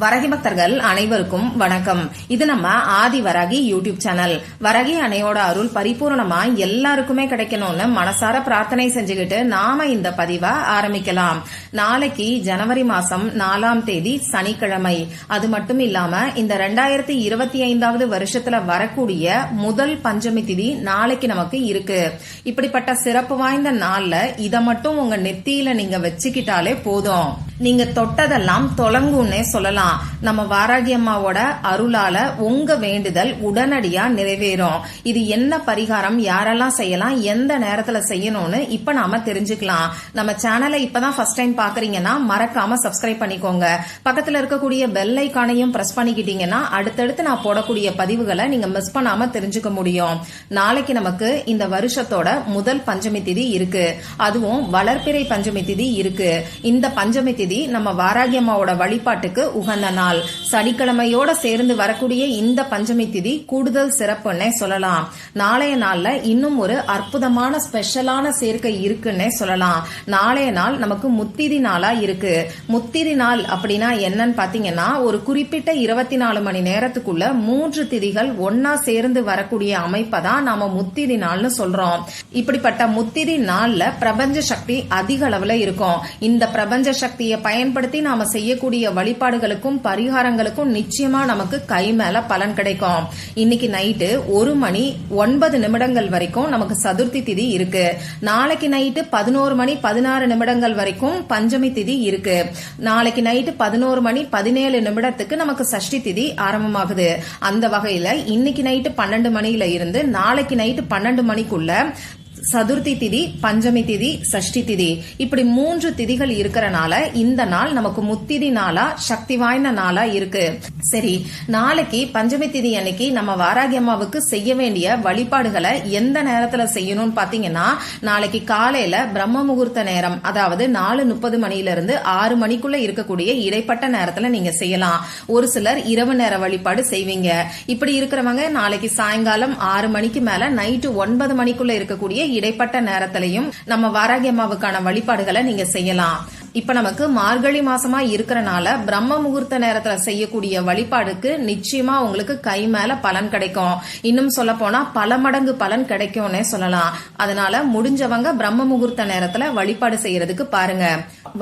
வரகி பக்தர்கள் அனைவருக்கும் வணக்கம். இது நம்ம ஆதி வரகி யூடியூப் சேனல். வரகி அணையோட அருள் பரிபூர்ணமா எல்லாருக்குமே கிடைக்கணும்னு மனசார பிரார்த்தனை செஞ்சுக்கிட்டு நாம இந்த பதிவை ஆரம்பிக்கலாம். நாளைக்கு ஜனவரி மாசம் 4ஆம் தேதி சனிக்கிழமை. அது மட்டும் இல்லாம இந்த 2025வது வருஷத்துல வரக்கூடிய முதல் பஞ்சமி திதி நாளைக்கு நமக்கு இருக்கு. இப்படிப்பட்ட சிறப்பு வாய்ந்த நாள்ல இத மட்டும் உங்க நெத்தியில நீங்க வச்சுக்கிட்டாலே போதும், நீங்க தொட்டதெல்லாம் தொலங்குன்னே சொல்லலாம். நம்ம வாராகி அம்மாவோட அருளால உங்க வேண்டுதல் உடனடியா நிறைவேறும். இது என்ன பரிகாரம், யாரெல்லாம் செய்யலாம், எந்த நேரத்துல செய்யணும்னு இப்ப நாம தெரிஞ்சுக்கலாம். நம்ம சேனலை இப்பதான் ஃபர்ஸ்ட் டைம் பாக்குறீங்கன்னா மறக்காம சப்ஸ்கிரைப் பண்ணிக்கோங்க. பக்கத்துல இருக்கக்கூடிய பெல் ஐகானையும் பிரஸ் பண்ணிக்கிட்டீங்கன்னா அடுத்தடுத்து நான் போடக்கூடிய பதிவுகளை நீங்க மிஸ் பண்ணாம தெரிஞ்சுக்க முடியும். நாளைக்கு நமக்கு இந்த வருஷத்தோட முதல் பஞ்சமி திதி இருக்கு. அதுவும் வளர்பிறை பஞ்சமி திதி இருக்கு. இந்த பஞ்சமி திதி நம்ம வாராகி அம்மாவோட வழிபாட்டுக்கு உகந்த நாள். சனிக்கிழமையோட சேர்ந்து வரக்கூடிய இந்த பஞ்சமி திதி கூடுதல் சிறப்புன்னே சொல்லலாம். நாளைய நாள்ல இன்னும் ஒரு அற்புதமான ஸ்பெஷலான சேர்க்கை இருக்குன்னே சொல்லலாம். நாளைய நாள் நமக்கு முத்திதி நாளா இருக்கு. முத்திதி நாள் அப்படின்னா என்னன்னு பாத்தீங்கன்னா, ஒரு குறிப்பிட்ட 24 மணி நேரத்துக்குள்ள 3 திதிகள் ஒன்னா சேர்ந்து வரக்கூடிய அமைப்பை தான் நாம முத்திதி நாள்னு சொல்றோம். இப்படிப்பட்ட முத்திதி நாள்ல பிரபஞ்ச சக்தி அதிக அளவுல இருக்கும். இந்த பிரபஞ்ச சக்தியை பயன்படுத்தி நாம செய்யக்கூடிய வழிபாடுகளுக்கும் பரிகாரங்களுக்கும் நிச்சயமா நமக்கு கை மேல பலன் கிடைக்கும். இன்னைக்கு நைட்டு 1:09 வரைக்கும் நமக்கு சதுர்த்தி திதி இருக்கு. நாளைக்கு நைட்டு 11:16 வரைக்கும் பஞ்சமி திதி இருக்கு. நாளைக்கு நைட்டு 11:17 நமக்கு சஷ்டி திதி ஆரம்பமாகுது. அந்த வகையில இன்னைக்கு நைட்டு 12 மணியில இருந்து நாளைக்கு நைட்டு 12 மணிக்குள்ள சதுர்த்தி திதி, பஞ்சமி திதி, சஷ்டி திதி, இப்படி 3 திதிகள் இருக்கறனால இந்த நாள் நமக்கு முத்திதி நாளா, சக்தி வாய்ந்த நாளா இருக்கு. சரி, நாளைக்கு பஞ்சமி திதி அன்னைக்கு நம்ம வாராகி அம்மாவுக்கு செய்ய வேண்டிய வழிபாடுகளை எந்த நேரத்துல செய்யணும்னு பாத்தீங்கன்னா, நாளைக்கு காலையில பிரம்ம முகூர்த்த நேரம், அதாவது 4:30 மணியில இருந்து 6 மணிக்குள்ள இருக்கக்கூடிய இடைப்பட்ட நேரத்துல நீங்க செய்யலாம். ஒரு சிலர் இரவு நேர வழிபாடு செய்வீங்க. இப்படி இருக்கிறவங்க நாளைக்கு சாயங்காலம் 6 மணிக்கு மேல நைட்டு 9 மணிக்குள்ள இருக்கக்கூடிய இடைப்பட்ட நேரத்திலையும் நம்ம வாராகி அம்மாவுக்கான வழிபாடுகளை நீங்க செய்யலாம். இப்ப நமக்கு மார்கழி மாசமா இருக்கறனால பிரம்ம முகூர்த்த நேரத்துல செய்யக்கூடிய வழிபாடுக்கு நிச்சயமா உங்களுக்கு கை மேல பலன் கிடைக்கும். இன்னும் சொல்ல போனா பல மடங்கு பலன் கிடைக்கும்னே சொல்லலாம். அதனால முடிஞ்சவங்க பிரம்ம முகூர்த்த நேரத்துல வழிபாடு செய்யறதுக்கு பாருங்க.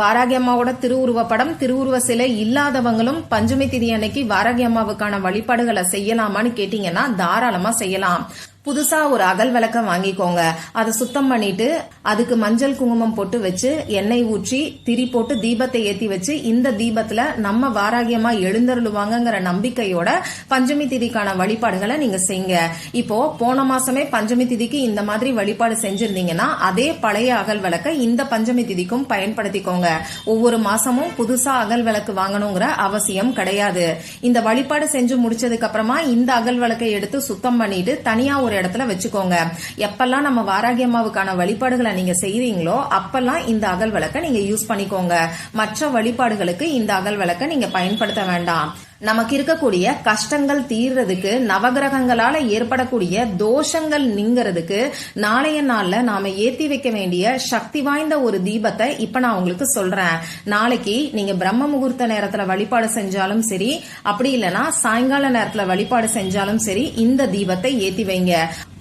வாராகி அம்மாவோட திருவுருவ படம், திருவுருவ சிலை இல்லாதவங்களும் பஞ்சமி திதி அன்னைக்கு வாராகி அம்மாவுக்கான வழிபாடுகளை செய்யலாமான்னு கேட்டீங்கன்னா தாராளமா செய்யலாம். புதுசா ஒரு அகல் விளக்க வாங்கிக்கோங்க. அதை சுத்தம் பண்ணிட்டு அதுக்கு மஞ்சள் குங்குமம் போட்டு வச்சு எண்ணெய் ஊற்றி திரி போட்டு தீபத்தை ஏத்தி வச்சு இந்த தீபத்துல நம்ம வாராகியமா எழுந்தருளுவாங்கங்கிற நம்பிக்கையோட பஞ்சமி திதிக்கான வழிபாடுகளை நீங்க செய்யுங்க. இப்போ போன மாசமே பஞ்சமி திதிக்கு இந்த மாதிரி வழிபாடு செஞ்சிருந்தீங்கன்னா அதே பழைய அகல் விளக்க இந்த பஞ்சமி திதிக்கும் பயன்படுத்திக்கோங்க. ஒவ்வொரு மாசமும் புதுசா அகல் விளக்கு வாங்கணுங்கிற அவசியம் கிடையாது. இந்த வழிபாடு செஞ்சு முடிச்சதுக்கு அப்புறமா இந்த அகல் விளக்கை எடுத்து சுத்தம் பண்ணிட்டு தனியா ஒரு இடத்துல வச்சுக்கோங்க. எப்பெல்லாம் நம்ம வாராகி அம்மாவுக்கான வழிபாடுகளை நீங்க செய்றீங்களோ அப்பெல்லாம் இந்த அகல் விளக்க நீங்க யூஸ் பண்ணிக்கோங்க. மற்ற வழிபாடுகளுக்கு இந்த அகல் விளக்க நீங்க பயன்படுத்த வேண்டாம். நமக்கு இருக்கக்கூடிய கஷ்டங்கள் தீர்றதுக்கு, நவகிரகங்களால ஏற்படக்கூடிய தோஷங்கள் நீங்கிறதுக்கு நாளைய நாள்ல நாம ஏத்தி வைக்க வேண்டிய சக்தி வாய்ந்த ஒரு தீபத்தை இப்ப நான் உங்களுக்கு சொல்றேன். நாளைக்கு நீங்க பிரம்ம முகூர்த்த நேரத்துல வழிபாடு செஞ்சாலும் சரி, அப்படி இல்லைன்னா சாயங்கால நேரத்துல வழிபாடு செஞ்சாலும் சரி, இந்த தீபத்தை ஏத்தி வைங்க.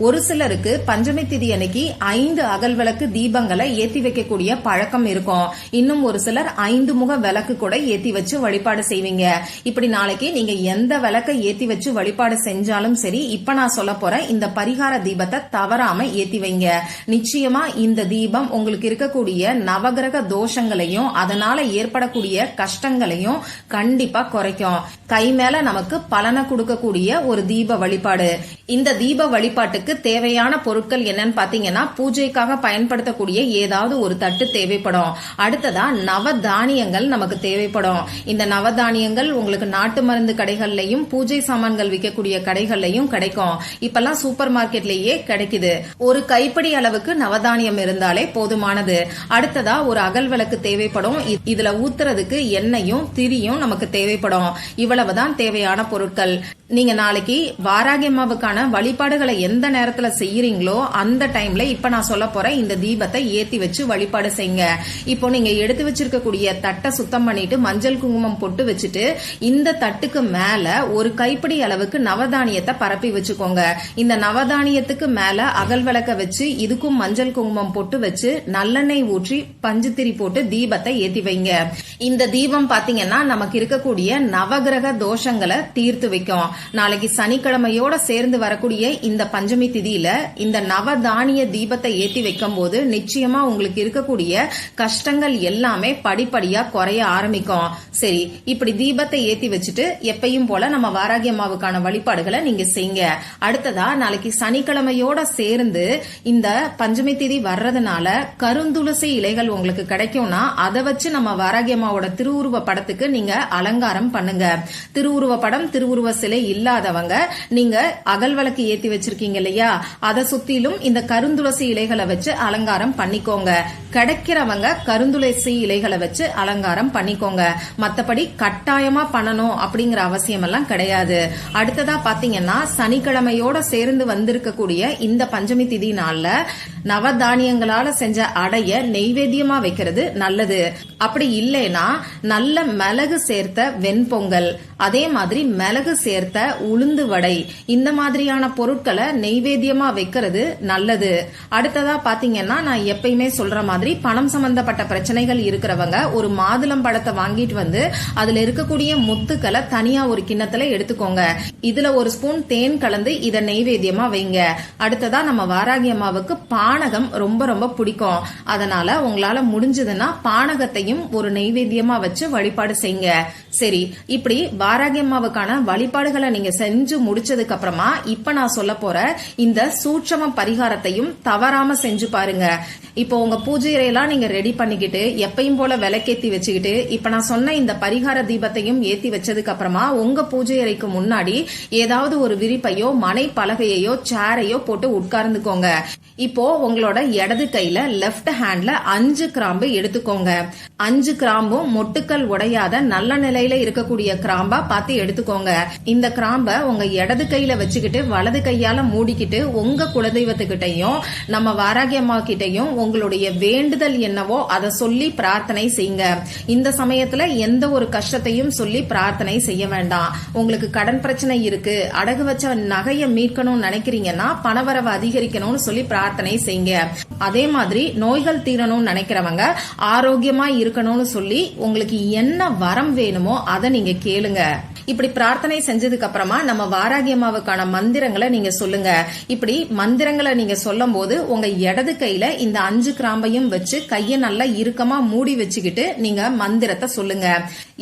ஒரு சிலருக்கு பஞ்சமி திதி அன்னைக்கு 5 அகல் விளக்கு தீபங்களை ஏத்தி வைக்கக்கூடிய பழக்கம் இருக்கும். இன்னும் ஒரு சிலர் 5 முக விளக்கு கூட ஏத்தி வச்சு வழிபாடு செய்வீங்க. இப்படி நாளைக்கு நீங்க எந்த விளக்க ஏத்தி வச்சு வழிபாடு செஞ்சாலும் சரி, இப்ப நான் சொல்ல போற இந்த பரிகார தீபத்தை தவறாம ஏத்தி வைங்க. நிச்சயமா இந்த தீபம் உங்களுக்கு இருக்கக்கூடிய நவகிரக தோஷங்களையும் அதனால ஏற்படக்கூடிய கஷ்டங்களையும் கண்டிப்பா குறைக்கும். கை மேல நமக்கு பலனை கொடுக்கக்கூடிய ஒரு தீப வழிபாடு. இந்த தீப வழிபாட்டுக்கு தேவையான பொருட்கள் என்னன்னு பாத்தீங்கன்னா, பூஜைக்காக பயன்படுத்தக்கூடிய ஏதாவது ஒரு தட்டு தேவைப்படும். அடுத்ததா நவதானியங்கள் நமக்கு தேவைப்படும். இந்த நவதானியங்கள் உங்களுக்கு நாட்டு நாட்டு மருந்து கடைகள்லயும் பூஜை சாமான்கள் விற்கக்கூடிய கடைகள்லயும் கிடைக்கும். இப்பெல்லாம் சூப்பர் மார்க்கெட்லயே கிடைக்குது. ஒரு கைப்பிடி அளவுக்கு நவதானியம் இருந்தாலே போதுமானது. அடுத்ததா ஒரு அகல் விளக்கு தேவைப்படும். இதுல ஊத்துறதுக்கு எண்ணெயும் திரியும் நமக்கு தேவைப்படும். இவ்வளவுதான் தேவையான பொருட்கள். நீங்க நாளைக்கு வாராகி அம்மாவுக்கான வழிபாடுகளை எந்த நேரத்துல செய்யறீங்களோ அந்த டைம்ல இப்ப நான் சொல்ல போற இந்த தீபத்தை ஏத்தி வச்சு வழிபாடு செய்யுங்க. இப்போ நீங்க எடுத்து வச்சிருக்கக்கூடிய தட்டை சுத்தம் பண்ணிட்டு மஞ்சள் குங்குமம் பொட்டு வச்சுட்டு இந்த தட்டுக்கு மேல ஒரு கைப்பிடி அளவுக்கு நவதானியத்தை பரப்பி வச்சுக்கோங்க. இந்த நவதானியத்துக்கு மேல அகல் விளக்க வச்சு இதுக்கும் மஞ்சள் குங்குமம் பொட்டு வச்சு நல்லெண்ணெய் ஊற்றி பஞ்சுத்திரி போட்டு தீபத்தை ஏத்தி வைங்க. இந்த தீபம் பாத்தீங்கன்னா நமக்கு இருக்கக்கூடிய நவகிரக தோஷங்களை தீர்த்து வைக்கும். நாளைக்கு சனிக்கிழமையோட சேர்ந்து வரக்கூடிய இந்த பஞ்சமி திதியில இந்த நவதானிய தீபத்தை ஏத்தி வைக்கும் போது நிச்சயமா உங்களுக்கு இருக்கக்கூடிய கஷ்டங்கள் எல்லாமே படிப்படியா குறைய ஆரம்பிக்கும். சரி, இப்படி தீபத்தை ஏத்தி வச்சுட்டு எப்பயும் போல நம்ம வாராகி அம்மாவுக்கான வழிபாடுகளை நீங்க செய்யுங்க. அடுத்ததா நாளைக்கு சனிக்கிழமையோட சேர்ந்து இந்த பஞ்சமி திதி வர்றதுனால கருந்துளசி இலைகள் உங்களுக்கு கிடைக்கும்னா அதை வச்சு நம்ம வாராகி அம்மாவோட திருவுருவ படத்துக்கு நீங்க அலங்காரம் பண்ணுங்க. திருவுருவ படம் திருவுருவ சிலை இல்லாதவங்க நீங்க அகல் விளக்கு ஏத்தி வச்சிருக்கீங்க இல்லையா, அதை சுத்திலும் இந்த கருந்துளசி இலைகளை வச்சு அலங்காரம் பண்ணிக்கோங்க. கிடைக்கிறவங்க கருந்துளசி இலைகளை வச்சு அலங்காரம் பண்ணிக்கோங்க. மத்தபடி கட்டாயமா பண்ணணும் அப்படிங்கிற அவசியம் எல்லாம் கிடையாது. அடுத்ததா பாத்தீங்கன்னா சனிக்கிழமையோட சேர்ந்து வந்திருக்கக்கூடிய இந்த பஞ்சமி திதி நாள்ல நவதானியங்களால செஞ்ச அடைய நெய்வேத்தியமா வைக்கிறது நல்லது. அப்படி இல்லைன்னா நல்ல மிளகு சேர்த்த வெண்பொங்கல், அதே மாதிரி மிளகு சேர்த்த உளுந்து வடை, இந்த மாதிரியான பொருட்களை நெய்வேத்தியமா வைக்கிறது நல்லது. அடுத்ததா பாத்தீங்கன்னா நான் எப்பயுமே சொல்ற மாதிரி பணம் சம்பந்தப்பட்ட பிரச்சனைகள் இருக்கிறவங்க ஒரு மாதுளம் பழத்தை வாங்கிட்டு வந்து அதுல இருக்கக்கூடிய முத்துக்களை தனியா ஒரு கிண்ணத்துல எடுத்துக்கோங்க. இதுல ஒரு ஸ்பூன் தேன் கலந்து இத நெய்வேத்தியமா வைங்க. அடுத்ததா நம்ம வாராகி அம்மாவுக்கு பானகம் ரொம்ப ரொம்ப பிடிக்கும். அதனால உங்களால முடிஞ்சதுன்னா பானகத்தையும் ஒரு நெய்வேத்தியமா வச்சு வழிபாடு செய்யுங்க. சரி, இப்படி வாராகி அம்மாவுக்கான வழிபாடுகளை நீங்க செஞ்சு முடிச்சதுக்கு அப்புறமா இப்ப நான் சொல்ல போற இந்த சூட்சம பரிகாரத்தையும் தவறாம செஞ்சு பாருங்க. இப்போ உங்க பூஜை அறையெல்லாம் நீங்க ரெடி பண்ணிக்கிட்டு எப்பயும் போல விளக்கேத்தி வச்சுக்கிட்டு இப்ப நான் சொன்ன இந்த பரிகார தீபத்தையும் ஏத்தி வச்சதுக்கு அப்புறமா உங்க பூஜை அறைக்கு முன்னாடி ஏதாவது ஒரு விரிப்பையோ மனை பலகையோ சேரையோ போட்டு உட்கார்ந்துக்கோங்க. இப்போ உங்களோட இடது கையில லெப்ட் ஹேண்ட்ல 5 கிராம்பு எடுத்துக்கோங்க. 5 கிராம்பும் மொட்டுக்கள் உடையாத நல்ல நிலையில இருக்கக்கூடிய கிராம்பா பார்த்து எடுத்துக்கோங்க. இந்த கிராம்ப உங்க இடது கையில வச்சுக்கிட்டு வலது கையால மூடிக்கிட்டு உங்க குலதெய்வத்துக்கிட்டையும் நம்ம வாராகி அம்மா கிட்டையும் உங்களுடைய வேண்டுதல் என்னவோ அதை சொல்லி பிரார்த்தனை செய்யுங்க. இந்த சமயத்துல எந்த ஒரு கஷ்டத்தையும் சொல்லி பிரார்த்தனை செய்ய வேண்டாம். உங்களுக்கு கடன் பிரச்சனை இருக்கு, அடகு வச்ச நகையை மீட்கணும்னு நினைக்கிறீங்கன்னா பணவரவு அதிகரிக்கணும்னு சொல்லி பிரார்த்தனை செய்யுங்க. அதே மாதிரி நோய்கள் தீரணும்னு நினைக்கிறவங்க ஆரோக்கியமா இருக்கணும்னு சொல்லி உங்களுக்கு என்ன வரம் வேணுமோ அதை நீங்க கேளுங்க. இப்படி பிரார்த்தனை செஞ்சதுக்கு அப்புறமா நம்ம வாராகி அம்மாவுக்கான மந்திரங்களை நீங்க சொல்லுங்க. இப்படி மந்திரங்களை நீங்க சொல்லும் போது உங்க இடது கையில இந்த 5 கிராம்பையும் வச்சு கைய நல்லா இறுக்கமா மூடி வச்சுக்கிட்டு நீங்க மந்திரத்தை சொல்லுங்க.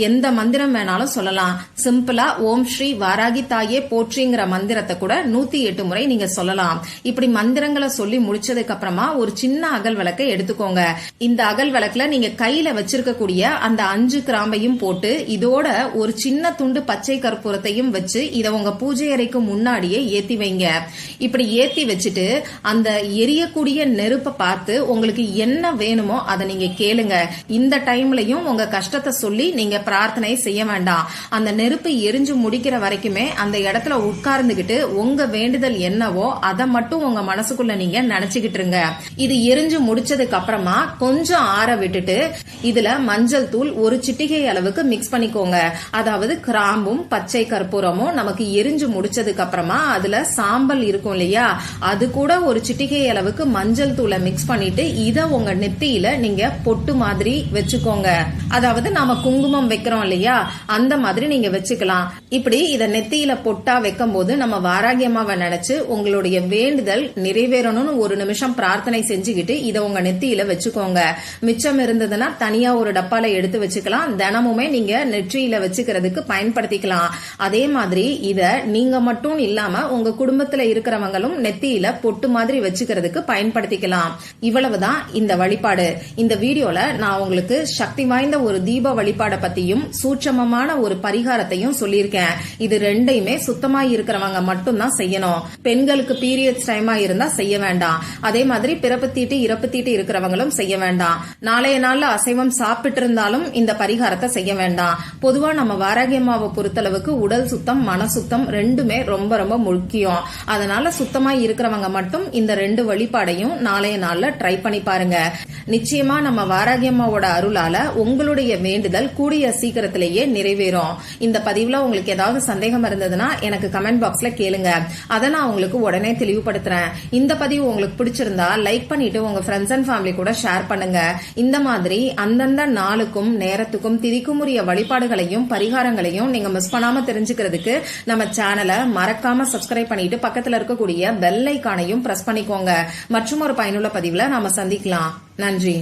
எந்த மந்திரம் வேணாலும் சொல்லலாம். சிம்பிளா ஓம் ஸ்ரீ வாராகி தாயே போற்றிங்கிற மந்திரத்தை கூட 108 முறை நீங்க சொல்லலாம். இப்படி மந்திரங்களை சொல்லி முடிச்சதுக்கு அப்புறமா ஒரு சின்ன அகல் விளக்கை எடுத்துக்கோங்க. இந்த அகல் விளக்குல நீங்க கையில வச்சிருக்கக்கூடிய அந்த 5 கிராம்பையும் போட்டு இதோட ஒரு சின்ன துண்டு பச்சை கற்பூரத்தையும் வச்சு இத உங்க பூஜை அறைக்கு முன்னாடியே ஏத்தி வைங்க. இப்படி ஏத்தி வச்சுட்டு அந்த எரியக்கூடிய நெருப்பை பார்த்து உங்களுக்கு என்ன வேணுமோ அதை நீங்க கேளுங்க. இந்த டைம்லயும் உங்க கஷ்டத்தை சொல்லி நீங்க பிரார்த்தனை செய்ய வேண்டாம். அந்த நெருப்பு எரிஞ்சு முடிக்கிற வரைக்குமே அந்த இடத்துல உட்கார்ந்துகிட்டு உங்க வேண்டுதல் என்னவோ அதை மட்டும் உங்க மனசுக்குள்ள நீங்க நினைச்சுக்கிட்டு இருங்க. இது எரிஞ்சு முடிச்சதுக்கு அப்புறமா கொஞ்சம் ஆற விட்டுட்டு இதுல மஞ்சள் தூள் ஒரு சிட்டிகை அளவுக்கு மிக்ஸ் பண்ணிக்கோங்க. அதாவது கிராம்பும் பச்சை கற்பூரமும் நமக்கு எரிஞ்சு முடிச்சதுக்கு அப்புறமா அதுல சாம்பல் இருக்கும் இல்லையா, அது கூட ஒரு சிட்டிகை அளவுக்கு மஞ்சள் தூளை மிக்ஸ் பண்ணிட்டு இத உங்க நெத்தியில நீங்க பொட்டு மாதிரி வச்சுக்கோங்க. அதாவது நாம குங்குமம் வைக்கிறோம் இல்லையா, அந்த மாதிரி நீங்க வச்சுக்கலாம். இப்படி இத நெத்தியில பொட்டா வைக்கும் போது நம்ம வாராகி அம்மாவை நினைச்சு உங்களுடைய வேண்டுதல் நிறைவேறணும்னு ஒரு நிமிஷம் பிரார்த்தனை செஞ்சுக்கிட்டு இத உங்க நெத்தியில வச்சுக்கோங்க. மிச்சம் இருந்ததுன்னா தனியா ஒரு டப்பால எடுத்து வச்சுக்கலாம். தினமுமே நீங்க நெற்றியில வச்சுக்கிறதுக்கு பயன்படுத்தி பயன்படுத்திக்கலாம். அதே மாதிரி இத நீங்க மட்டும் இல்லாம உங்க குடும்பத்துல இருக்கிறவங்களும் நெத்தியில பொட்டு மாதிரி வச்சுக்கிறதுக்கு பயன்படுத்திக்கலாம். இவ்வளவுதான் இந்த வழிபாடு. இந்த வீடியோல நான் உங்களுக்கு சக்தி வாய்ந்த ஒரு தீப வழிபாட பத்தியும் சூட்சமமான ஒரு பரிகாரத்தையும் சொல்லியிருக்கேன். இது ரெண்டையுமே சுத்தமா இருக்கிறவங்க மட்டும் தான் செய்யணும். பெண்களுக்கு பீரியட்ஸ் டைமா இருந்தா செய்ய வேண்டாம். அதே மாதிரி பிறப்பு தீட்டு இறப்பு தீட்டு இருக்கிறவங்களும் செய்ய வேண்டாம். நாளைய நாள்ல அசைவம் சாப்பிட்டு இருந்தாலும் இந்த பரிகாரத்தை செய்ய வேண்டாம். பொதுவா நம்ம வாராகி அம்மாவை பொறுத்தளவுக்கு உடல் சுத்தம் மன சுத்தம் ரெண்டுமே ரொம்ப ரொம்ப முக்கியம். அதனால சுத்தமா இருக்கிறவங்க மட்டும் இந்த 2 வழிபாடையும் நாளைய நாள்ல ட்ரை பண்ணி பாருங்க. நிச்சயமா நம்ம வாராகி அம்மாவோட அருளால உங்களுடைய வேண்டுதல் கூடிய சீக்கிரத்திலேயே நிறைவேறும். இந்த பதிவுல உங்களுக்கு ஏதாவது சந்தேகம் இருந்ததுன்னா எனக்கு கமெண்ட் பாக்ஸ்ல கேளுங்க. அதை நான் உங்களுக்கு உடனே தெளிவுபடுத்துறேன். இந்த பதிவு உங்களுக்கு பிடிச்சிருந்தா லைக் பண்ணிட்டு உங்க ஃப்ரெண்ட்ஸ் அண்ட் ஃபேமிலி கூட ஷேர் பண்ணுங்க. இந்த மாதிரி அந்தந்த நாளுக்கும் நேரத்துக்கும் திதிக்கும் உரிய வழிபாடுகளையும் பரிகாரங்களையும் நீங்க மிஸ் பண்ணாம தெரிஞ்சுக்கிறதுக்கு நம்ம சேனலை மறக்காம சப்ஸ்கிரைப் பண்ணிட்டு பக்கத்துல இருக்கக்கூடிய பெல் ஐகானையும் பிரஸ் பண்ணிக்கோங்க. மற்றும் ஒரு பயனுள்ள பதிவுல நாம சந்திக்கலாம். நன்றி.